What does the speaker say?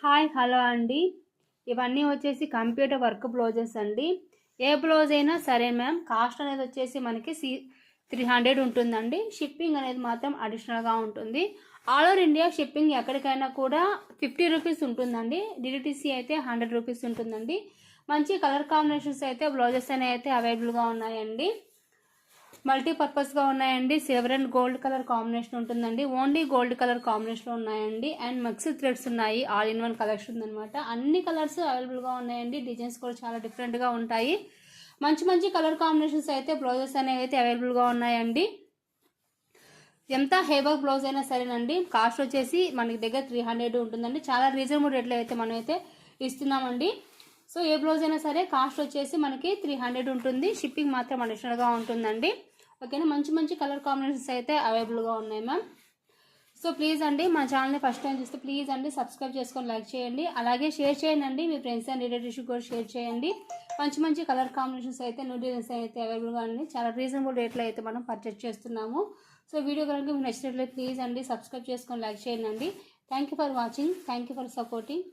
Hi hello అండి. ఇవన్నీ వచ్చేసి కంప్యూటర్ వర్క్ బ్లౌజెస్ అండి. ఏ బ్లౌజ్ అయినా సరే మ్యామ్, కాస్ట్ అనేది వచ్చేసి మనకి 300 ఉంటుందండి. షిప్పింగ్ అనేది మాత్రం అడిషనల్గా ఉంటుంది. ఆల్ ఓవర్ ఇండియా షిప్పింగ్ ఎక్కడికైనా కూడా 50 రూపీస్ ఉంటుందండి. డిడిటీసీ అయితే 100 రూపీస్ ఉంటుందండి. మంచి కలర్ కాంబినేషన్స్ అయితే బ్లౌజెస్ అనేవి అయితే అవైలబుల్గా ఉన్నాయండి. మల్టీపర్పస్గా ఉన్నాయండి. Silver and gold colour combination ఉంటుందండి. ఓన్లీ గోల్డ్ కలర్ కాంబినేషన్లో ఉన్నాయండి. అండ్ మిక్స్డ్ థ్రెడ్స్ ఉన్నాయి. ఆల్ ఇన్ వన్ కలెక్షన్ ఉందనమాట. అన్ని కలర్స్ అవైలబుల్గా ఉన్నాయండి. డిజైన్స్ కూడా చాలా డిఫరెంట్గా ఉంటాయి. మంచి మంచి కలర్ కాంబినేషన్స్ అయితే బ్లౌజెస్ అనేవి అయితే అవైలబుల్గా ఉన్నాయండి. ఎంత హెవీ బ్లౌజ్ అయినా సరేనండి, కాస్ట్ వచ్చేసి మనకి దగ్గర 300 ఉంటుందండి. చాలా రీజనబుల్ రేట్లో అయితే మనం అయితే ఇస్తున్నామండి. సో ఏ బ్లౌజ్ అయినా సరే కాస్ట్ వచ్చేసి మనకి 300 ఉంటుంది. షిప్పింగ్ మాత్రం అడిషనల్గా ఉంటుందండి. ఓకేనా. మంచి మంచి కలర్ కాంబినేషన్స్ అయితే అవైలబుల్గా ఉన్నాయి మ్యామ్. సో ప్లీజ్ అండి, మా ఛానల్ని ఫస్ట్ టైం చూస్తే ప్లీజ్ అండి సబ్స్క్రైబ్ చేసుకొని లైక్ చేయండి. అలాగే షేర్ చేయండి అండి, మీ ఫ్రెండ్స్ అండ్ రిలేటివ్స్ కూడా షేర్ చేయండి. మంచి మంచి కలర్ కాంబినేషన్స్ అయితే న్యూ డిజైన్స్ అయితే అవైలబుల్గా ఉన్నాయి. చాలా రీజనబుల్ రేట్లో అయితే మనం పర్చేస్ చేస్తున్నాము. సో వీడియో కనుక మీకు నచ్చినట్లయితే ప్లీజ్ అండి సబ్స్క్రైబ్ చేసుకొని లైక్ చేయండి అండి. Thank you for watching. Thank you for supporting.